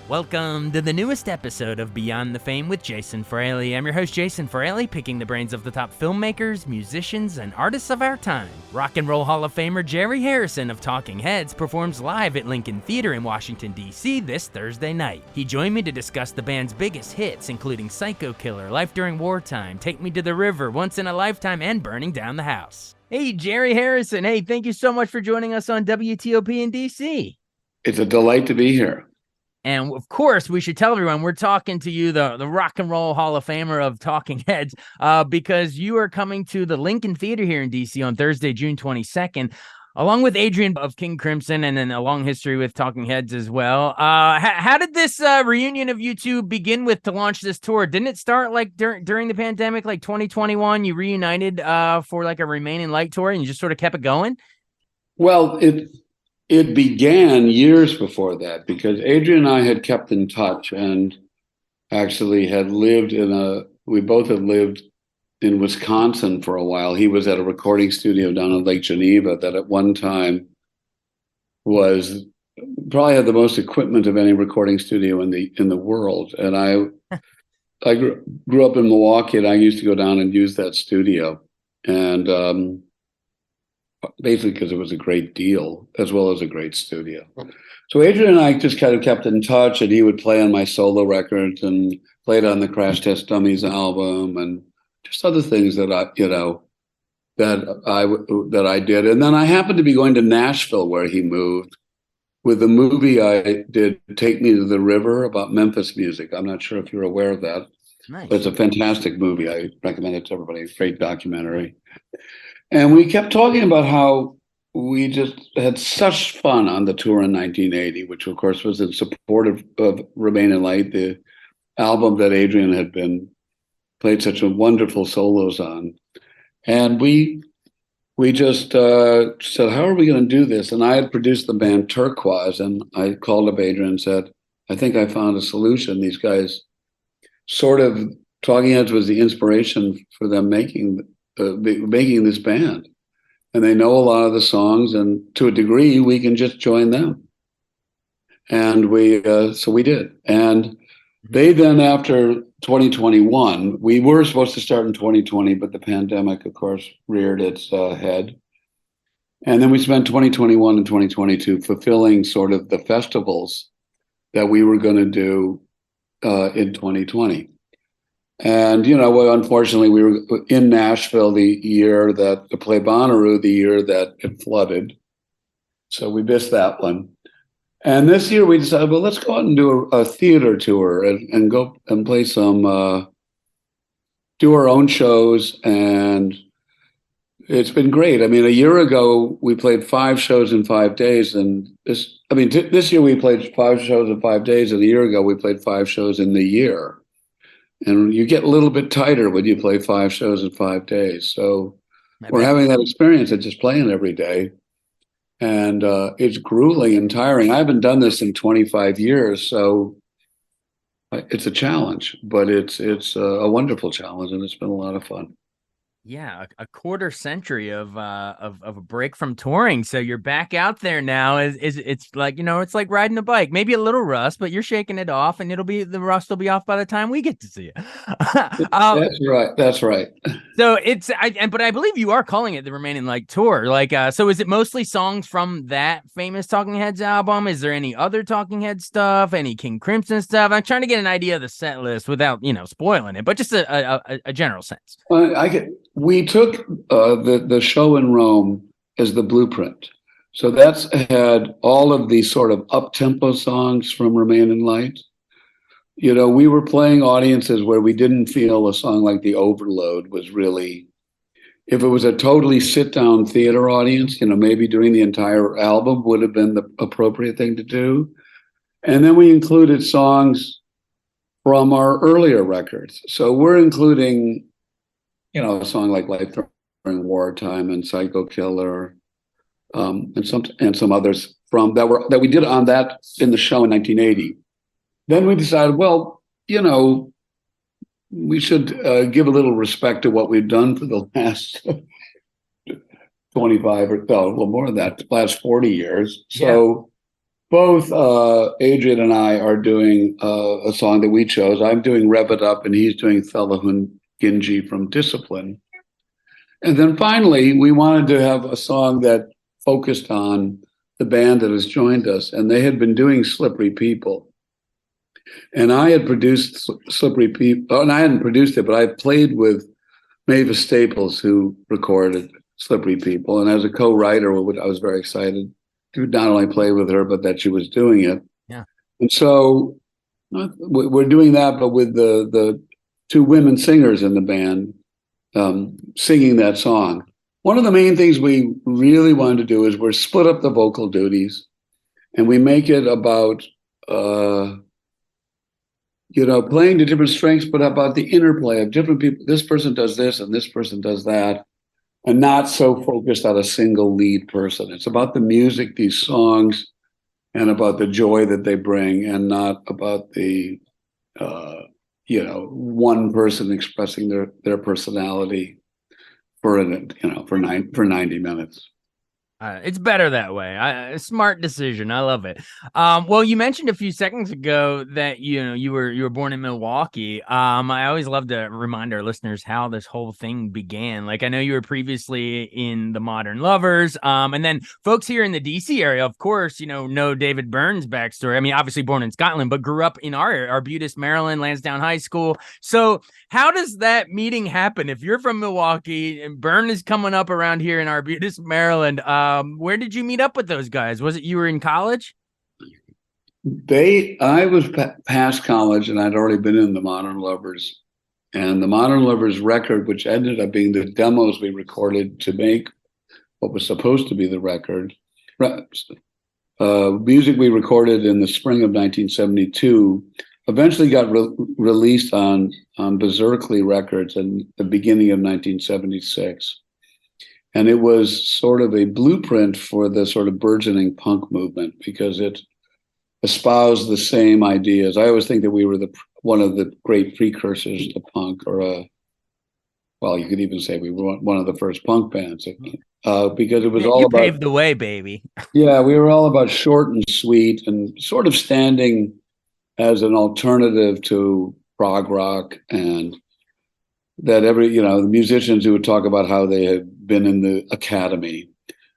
Welcome to the newest episode of Beyond the Fame with Jason Fraley. I'm your host, Jason Fraley, picking the brains of the top filmmakers, musicians, and artists of our time. Rock and Roll Hall of Famer Jerry Harrison of Talking Heads performs live at Lincoln Theater in Washington, D.C. this Thursday night. He joined me to discuss the band's biggest hits, including Psycho Killer, Life During Wartime, Take Me to the River, Once in a Lifetime, and Burning Down the House. Hey, Jerry Harrison. Hey, thank you so much for joining us on WTOP in D.C. It's a delight to be here. And of course, we should tell everyone we're talking to you, the Rock and Roll Hall of Famer of Talking Heads, because you are coming to the Lincoln Theater here in DC on Thursday, June 22nd, along with Adrian of King Crimson, and then a long history with Talking Heads as well. How did this reunion of you two begin with to launch this tour? Didn't it start like during the pandemic, like 2021? You reunited for like a Remain in Light tour, and you just sort of kept it going? Well, it began years before that because Adrian and I had kept in touch and actually had lived we both had lived in Wisconsin for a while. He was at a recording studio down in Lake Geneva that at one time was probably had the most equipment of any recording studio in the world. And I grew up in Milwaukee, and I used to go down and use that studio. And basically because it was a great deal as well as a great studio. So Adrian and I just kind of kept in touch, and he would play on my solo records and played on the Crash Test Dummies album and just other things that I did. And then I happened to be going to Nashville where he moved with the movie I did, Take Me to the River, about Memphis music. I'm not sure if you're aware of that. Nice. But it's a fantastic movie. I recommend it to everybody. Great documentary. And we kept talking about how we just had such fun on the tour in 1980, which of course was in support of Remain in Light, the album that Adrian had played such a wonderful solos on. And we just said, how are we going to do this? And I had produced the band Turquoise, and I called up Adrian and said, I think I found a solution. These guys sort of, Talking Heads was the inspiration for them making this band, and they know a lot of the songs, and to a degree we can just join them. And so we did. And they then, after 2021, we were supposed to start in 2020, but the pandemic of course reared its head, and then we spent 2021 and 2022 fulfilling sort of the festivals that we were going to do in 2020. And, unfortunately, we were in Nashville the year that the Play Bonnaroo, the year that it flooded. So we missed that one. And this year we decided, well, let's go out and do a theater tour and go and play do our own shows. And it's been great. I mean, a year ago, we played 5 shows in 5 days. And this year we played 5 shows in 5 days. And a year ago, we played 5 shows in the year. And you get a little bit tighter when you play 5 shows in 5 days. So we're having that experience of just playing every day. And it's grueling and tiring. I haven't done this in 25 years, so it's a challenge, but it's a wonderful challenge, and it's been a lot of fun. Yeah, a quarter century of a break from touring. So you're back out there now. It's like, it's like riding a bike, maybe a little rust, but you're shaking it off, and the rust will be off by the time we get to see you. That's right. That's right. So but I believe you are calling it the Remain in Light tour. Like, so is it mostly songs from that famous Talking Heads album? Is there any other Talking Heads stuff? Any King Crimson stuff? I'm trying to get an idea of the set list without, spoiling it, but just a general sense. We took the show in Rome as the blueprint. So that's had all of these sort of up-tempo songs from Remain in Light. We were playing audiences where we didn't feel a song like The Overload was really, if it was a totally sit-down theater audience, maybe doing the entire album would have been the appropriate thing to do. And then we included songs from our earlier records. So we're including a song like Life During Wartime and Psycho Killer, and some others that we did on that in the show in 1980. Then we decided, well, we should give a little respect to what we've done for the last 25 or a little more than that, last 40 years. So both Adrian and I are doing a song that we chose. I'm doing Rev It Up, and he's doing Thelahun Ginji from Discipline. And then finally, we wanted to have a song that focused on the band that has joined us, and they had been doing Slippery People. And I had produced Slippery People, and I hadn't produced it, but I played with Mavis Staples, who recorded Slippery People. And as a co-writer, I was very excited to not only play with her, but that she was doing it. Yeah. And so we're doing that, but with the two women singers in the band singing that song. One of the main things we really wanted to do is we're split up the vocal duties, and we make it about playing to different strengths, but about the interplay of different people. This person does this and this person does that, and not so focused on a single lead person. It's about the music, these songs, and about the joy that they bring, and not about the one person expressing their personality for 90 minutes. It's better that way. Smart decision. I love it. Well, you mentioned a few seconds ago that you were born in Milwaukee. I always love to remind our listeners how this whole thing began. Like, I know you were previously in the Modern Lovers, and then folks here in the DC area, of course, know David Byrne's backstory. I mean, obviously born in Scotland, but grew up in our area, Arbutus, Maryland, Lansdowne High School. So, how does that meeting happen? If you're from Milwaukee and Byrne is coming up around here in Arbutus, Maryland, where did you meet up with those guys? Was it you were in college? I was past college, and I'd already been in the Modern Lovers. And the Modern Lovers record, which ended up being the demos we recorded to make what was supposed to be the record, music we recorded in the spring of 1972, eventually got released on Berserkly Records in the beginning of 1976. And it was sort of a blueprint for the sort of burgeoning punk movement, because it espoused the same ideas. I always think that we were one of the great precursors to punk, or you could even say we were one of the first punk bands, because it was all about, paved the way, baby. Yeah, we were all about short and sweet, and sort of standing as an alternative to prog rock, and that the musicians who would talk about how they had been in the academy,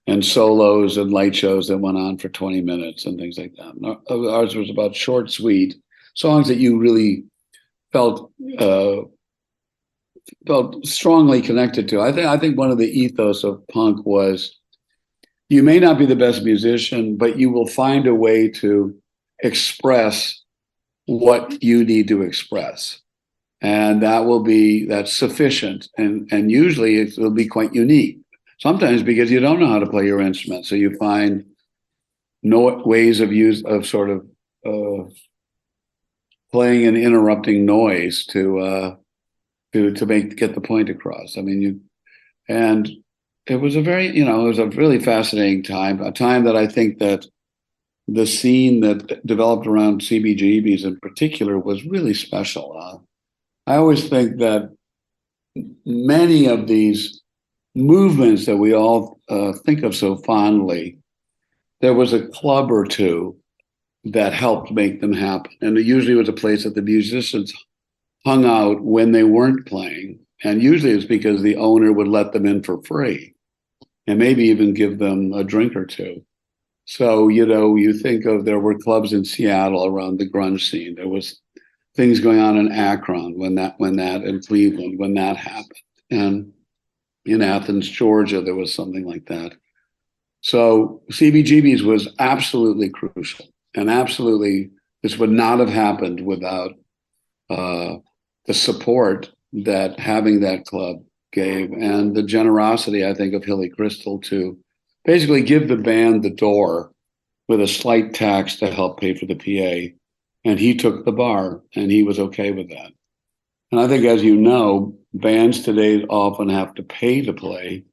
and solos and light shows that went on for 20 minutes and things like that. Ours was about short, sweet songs that you really felt strongly connected to. I think one of the ethos of punk was, you may not be the best musician, but you will find a way to express what you need to express. And that's sufficient. And usually it will be quite unique. Sometimes because you don't know how to play your instrument. So you find ways of sort of playing and interrupting noise to get the point across. I mean, and it was a really fascinating time, a time that I think that the scene that developed around CBGBs in particular was really special. I always think that many of these movements that we all think of so fondly, there was a club or two that helped make them happen. And it usually was a place that the musicians hung out when they weren't playing. And usually it's because the owner would let them in for free and maybe even give them a drink or two. So, you think of, there were clubs in Seattle around the grunge scene. There was things going on in Akron when that in Cleveland, when that happened. And in Athens, Georgia, there was something like that. So CBGB's was absolutely crucial, and absolutely this would not have happened without the support that having that club gave, and the generosity, I think, of Hilly Crystal to basically give the band the door with a slight tax to help pay for the PA. And he took the bar, and he was okay with that. And I think, as you know, bands today often have to pay to play,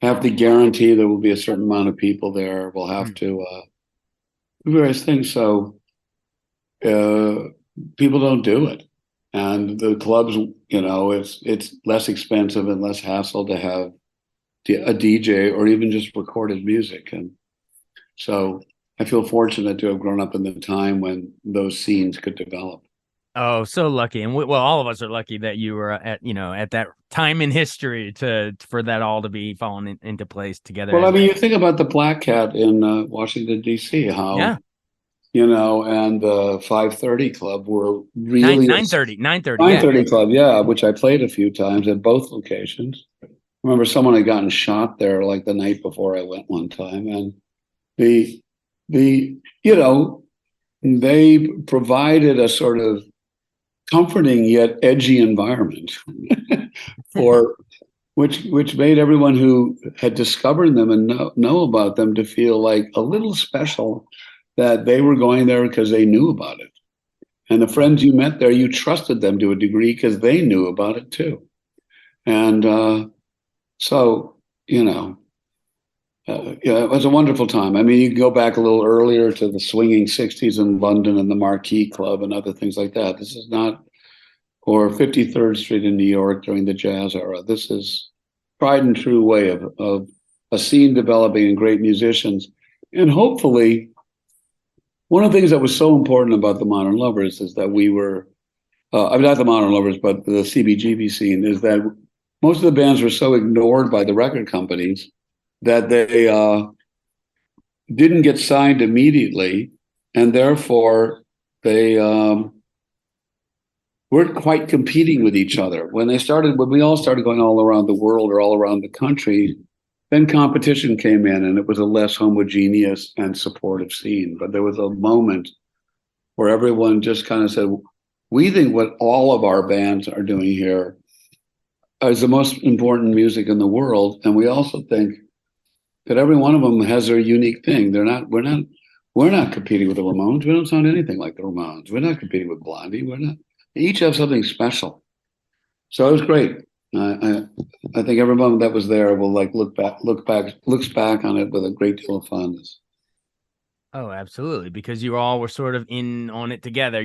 have to guarantee there will be a certain amount of people there, will have to do various things. So people don't do it. And the clubs, it's less expensive and less hassle to have a DJ or even just recorded music. And so I feel fortunate to have grown up in the time when those scenes could develop. Oh, so lucky. And well, all of us are lucky that you were at that time in history for that all to be falling into place together Well, I as mean, you think about the Black Cat in Washington, D.C., how, yeah. and the 530 Club were Nine really nine thirty, 9:30, yeah. 930 Club, yeah, which I played a few times at both locations. I remember someone had gotten shot there like the night before I went one time, and the the they provided a sort of comforting yet edgy environment for which made everyone who had discovered them and know about them to feel like a little special, that they were going there because they knew about it. And the friends you met there, you trusted them to a degree because they knew about it too. And so, yeah, it was a wonderful time. I mean, you can go back a little earlier to the swinging 60s in London and the Marquee Club and other things like that. This is not, or 53rd Street in New York during the jazz era. This is tried and true way of a scene developing and great musicians. And hopefully, one of the things that was so important about the Modern Lovers is that we were, I mean, not the Modern Lovers, but the CBGB scene, is that most of the bands were so ignored by the record companies that they didn't get signed immediately, and therefore they weren't quite competing with each other. When we all started going all around the world or all around the country, then competition came in, and it was a less homogeneous and supportive scene. But there was a moment where everyone just kind of said, we think what all of our bands are doing here is the most important music in the world, and we also think that every one of them has their unique thing. We're not competing with the Ramones. We don't sound anything like the Ramones. We're not competing with Blondie. They each have something special. So it was great. I think everyone that was there will looks back on it with a great deal of fondness. Oh, absolutely. Because you all were sort of in on it together,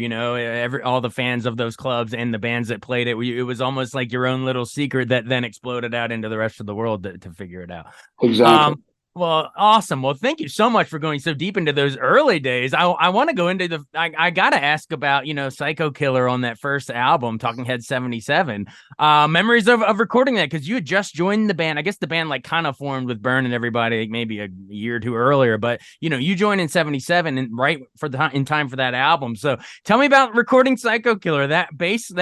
all the fans of those clubs and the bands that played it. It was almost like your own little secret that then exploded out into the rest of the world to figure it out. Exactly. Well, awesome. Well, thank you so much for going so deep into those early days. I want to go into I got to ask about, Psycho Killer on that first album, Talking Head 77. Memories of recording that, because you had just joined the band. I guess the band like kind of formed with Bern and everybody maybe a year or two earlier, but you joined in 77 and right in time for that album. So tell me about recording Psycho Killer. That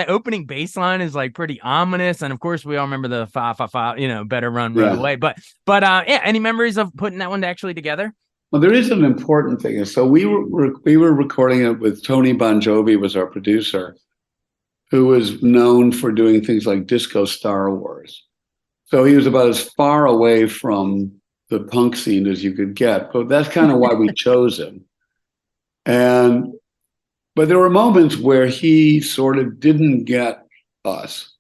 opening bass line is like pretty ominous. And of course we all remember the fa fa fa, better run right away. But yeah, any memories of putting that one actually together? Well, there is an important thing. So we were recording it with Tony Bon Jovi was our producer, who was known for doing things like Disco Star Wars. So he was about as far away from the punk scene as you could get. But that's kind of why we chose him. But there were moments where he sort of didn't get us.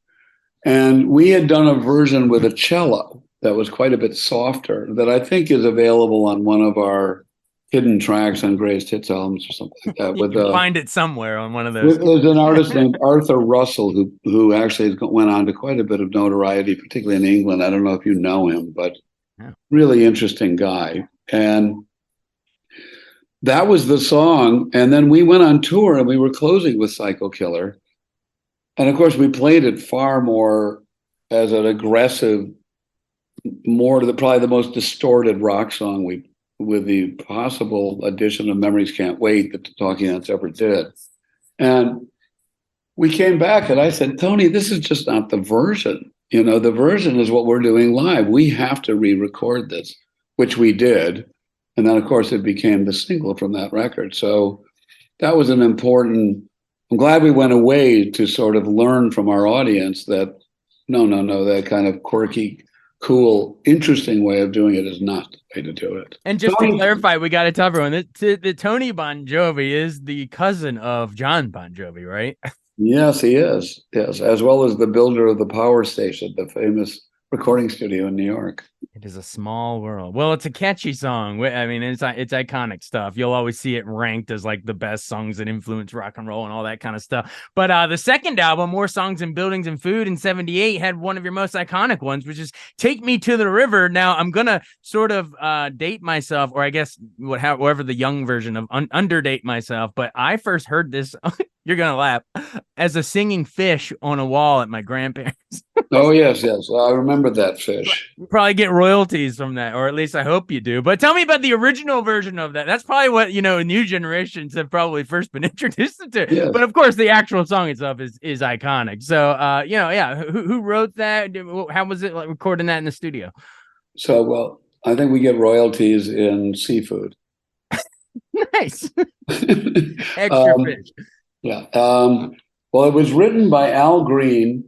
And we had done a version with a cello that was quite a bit softer, that I think is available on one of our hidden tracks on Greatest Hits albums or something like that. You can find it somewhere on one of those. There's an artist named Arthur Russell who actually went on to quite a bit of notoriety, particularly in England. I don't know if you know him, but really interesting guy. And that was the song. And then we went on tour and we were closing with Psycho Killer. And of course, we played it far more as an aggressive, probably the most distorted rock song with the possible addition of Memories Can't Wait that the Talking Heads ever did. And we came back and I said, Tony, this is just not the version. The version is what we're doing live. We have to re-record this, which we did. And then, of course, it became the single from that record. So that was an important, I'm glad we went away to sort of learn from our audience that no, that kind of quirky, cool, interesting way of doing it is not the way to do it. And just to clarify, we got to tell everyone that the Tony Bon Jovi is the cousin of John Bon Jovi, right? Yes, he is. Yes, as well as the builder of the power station, the famous recording studio in New York. It is a small world. Well, it's a catchy song. I mean, it's iconic stuff. You'll always see it ranked as like the best songs that influence rock and roll and all that kind of stuff. But the second album, More Songs and Buildings and Food in '78, had one of your most iconic ones, which is Take Me to the River. Now, I'm gonna sort of date myself, or I guess however the young version of underdate myself. But I first heard this. You're gonna laugh, as a singing fish on a wall at my grandparents'. Oh yes, yes, I remember that fish. You probably get royalties from that, or at least I hope you do. But tell me about the original version of that. That's probably what new generations have probably first been introduced to. Yes. But of course, the actual song itself is iconic. So yeah, who wrote that? How was it like recording that in the studio? So well, I think we get royalties in seafood. Nice. Extra fish. Yeah. Well, it was written by Al Green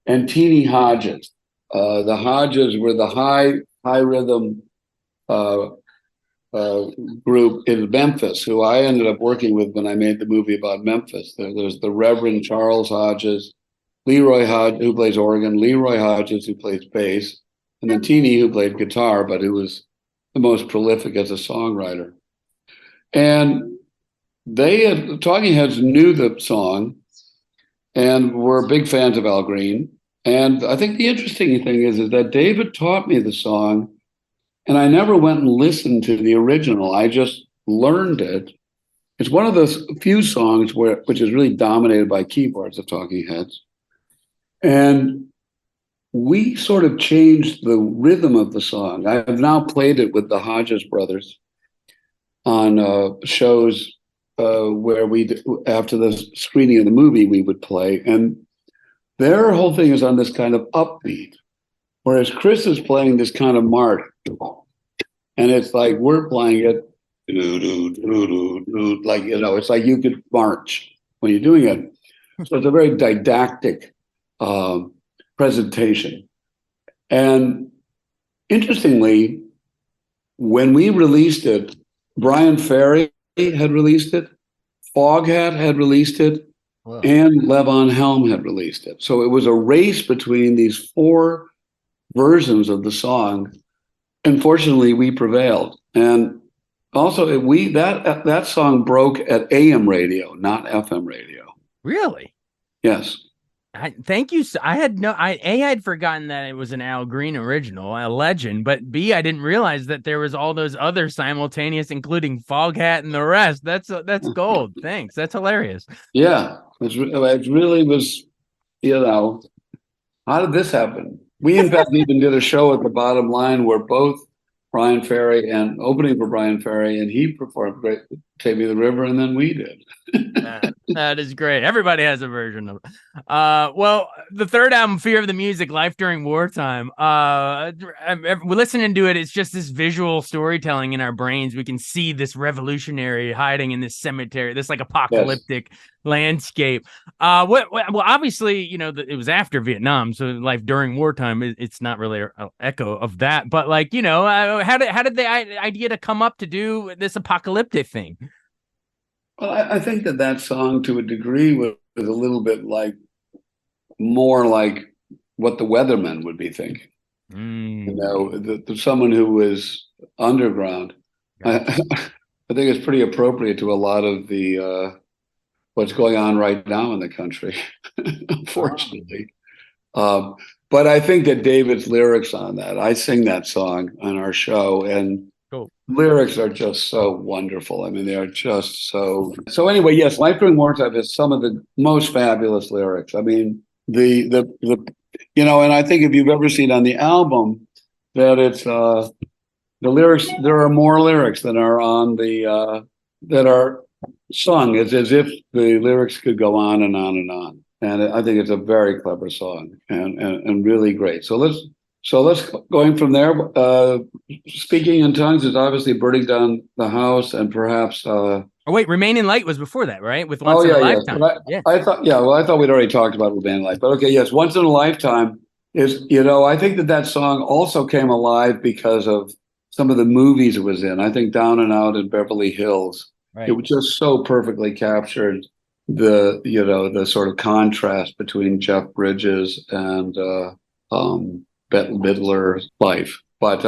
and Teenie Hodges. The Hodges were the high rhythm group in Memphis, who I ended up working with when I made the movie about Memphis. There's the Reverend Charles Hodges, Leroy Hodges, who plays organ, Leroy Hodges, who plays bass, and then Teenie, who played guitar, but who was the most prolific as a songwriter. And Talking Heads knew the song and were big fans of Al Green. And I think the interesting thing is that David taught me the song, and I never went and listened to the original. I just learned it. It's one of those few songs which is really dominated by keyboards of Talking Heads. And we sort of changed the rhythm of the song. I have now played it with the Hodges brothers on shows where after the screening of the movie, we would play. And their whole thing is on this kind of upbeat, whereas Chris is playing this kind of march. And it's like we're playing it, like, it's like you could march when you're doing it. So it's a very didactic presentation. And interestingly, when we released it, Bryan Ferry had released it, Foghat had released it, wow, and Levon Helm had released it. So it was a race between these four versions of the song. Unfortunately, we prevailed. And also, that song broke at AM radio, not FM radio. Really? Yes. Thank you. I had forgotten that it was an Al Green original, a legend, but B, I didn't realize that there was all those other simultaneous, including Foghat and the rest. That's gold. Thanks. That's hilarious. Yeah, it really was. How did this happen? We in fact even did a show at the Bottom Line where both Bryan Ferry and opening for Bryan Ferry, and he performed great Take Me to the River, and then we did. That is great. Everybody has a version of it. Well, the third album, Fear of the Music, Life During Wartime. We're listening to it. It's just this visual storytelling in our brains. We can see this revolutionary hiding in this cemetery, this like apocalyptic landscape. Well, obviously, it was after Vietnam, so Life During Wartime, it's not really an echo of that. But like, how did the idea to come up to do this apocalyptic thing? Well, I think that song, to a degree, was a little bit more like what the Weathermen would be thinking. Someone who was underground. Gotcha. I think it's pretty appropriate to a lot of the what's going on right now in the country, unfortunately. But I think that David's lyrics on that, I sing that song on our show, and lyrics are just so wonderful. I mean, they are just so anyway, yes, Life During Wartime is some of the most fabulous lyrics. I mean, and I think if you've ever seen on the album that it's the lyrics, there are more lyrics than are on the that are sung. It's as if the lyrics could go on and on and on. And I think it's a very clever song and really great. So let's going from there. Speaking in Tongues is obviously Burning Down the House, and perhaps. Wait, Remain in Light was before that, right? With Once in a Lifetime. Yes. I thought we'd already talked about Remain in Light, but okay, yes, Once in a Lifetime is. I think that song also came alive because of some of the movies it was in. I think Down and Out in Beverly Hills. Right. It was just so perfectly captured the sort of contrast between Jeff Bridges and Bette Midler life. But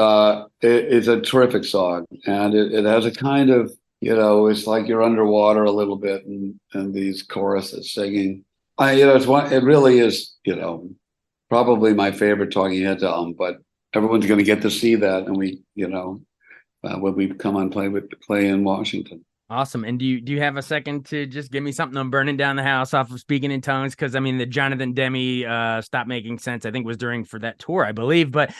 it's a terrific song, and it has a kind of, it's like you're underwater a little bit, and these choruses singing. It really is, probably my favorite Talking Heads album. But everyone's going to get to see that, and when we come on play in Washington. Awesome. And do you have a second to just give me something on Burning Down the House off of Speaking in Tongues? Because I mean, the Jonathan Demme Stop Making Sense, I think, was for that tour, I believe. But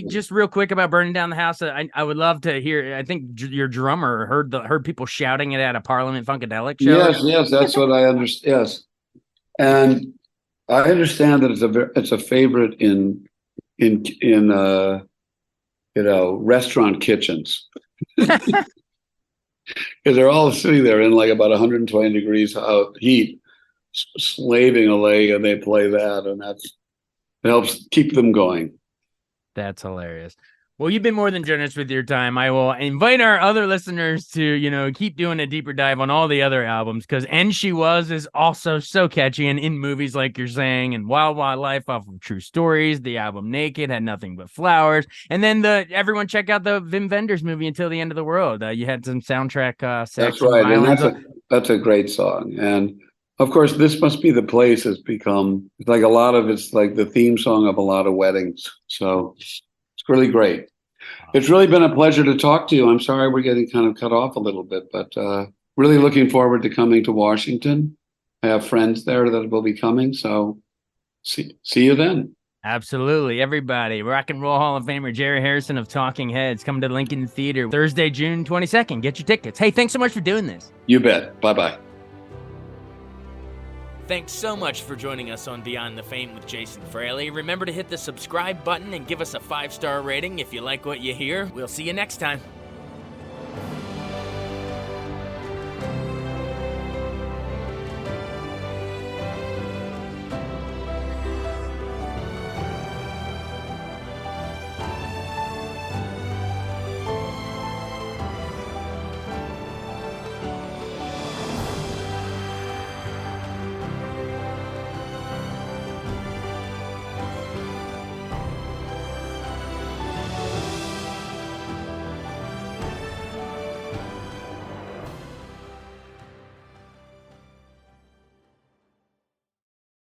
just real quick about Burning Down the House, I would love to hear. I think your drummer heard people shouting it at a Parliament Funkadelic show. Yes, that's what I understand. Yes, and I understand that it's a favorite in restaurant kitchens. Because they're all sitting there in like about 120 degrees heat, slaving away, and they play that, and it helps keep them going. That's hilarious. Well, you've been more than generous with your time. I will invite our other listeners to, keep doing a deeper dive on all the other albums, because And She Was is also so catchy, and in movies like you're saying, and Wild Wild Life off of True Stories, the album Naked had Nothing But Flowers, and then everyone check out the Wim Wenders movie Until the End of the World. You had some soundtrack sex. That's right, and that's a great song. And of course, This Must Be the Place has become like it's like the theme song of a lot of weddings. So really great. It's really been a pleasure to talk to you. I'm sorry we're getting kind of cut off a little bit, but really looking forward to coming to Washington. I have friends there that will be coming, so see you then. Absolutely. Everybody, Rock and Roll Hall of Famer Jerry Harrison of Talking Heads, come to Lincoln Theater Thursday, June 22nd. Get your tickets. Hey, thanks so much for doing this. You bet. Bye-bye. Thanks so much for joining us on Beyond the Fame with Jason Fraley. Remember to hit the subscribe button and give us a 5-star rating if you like what you hear. We'll see you next time.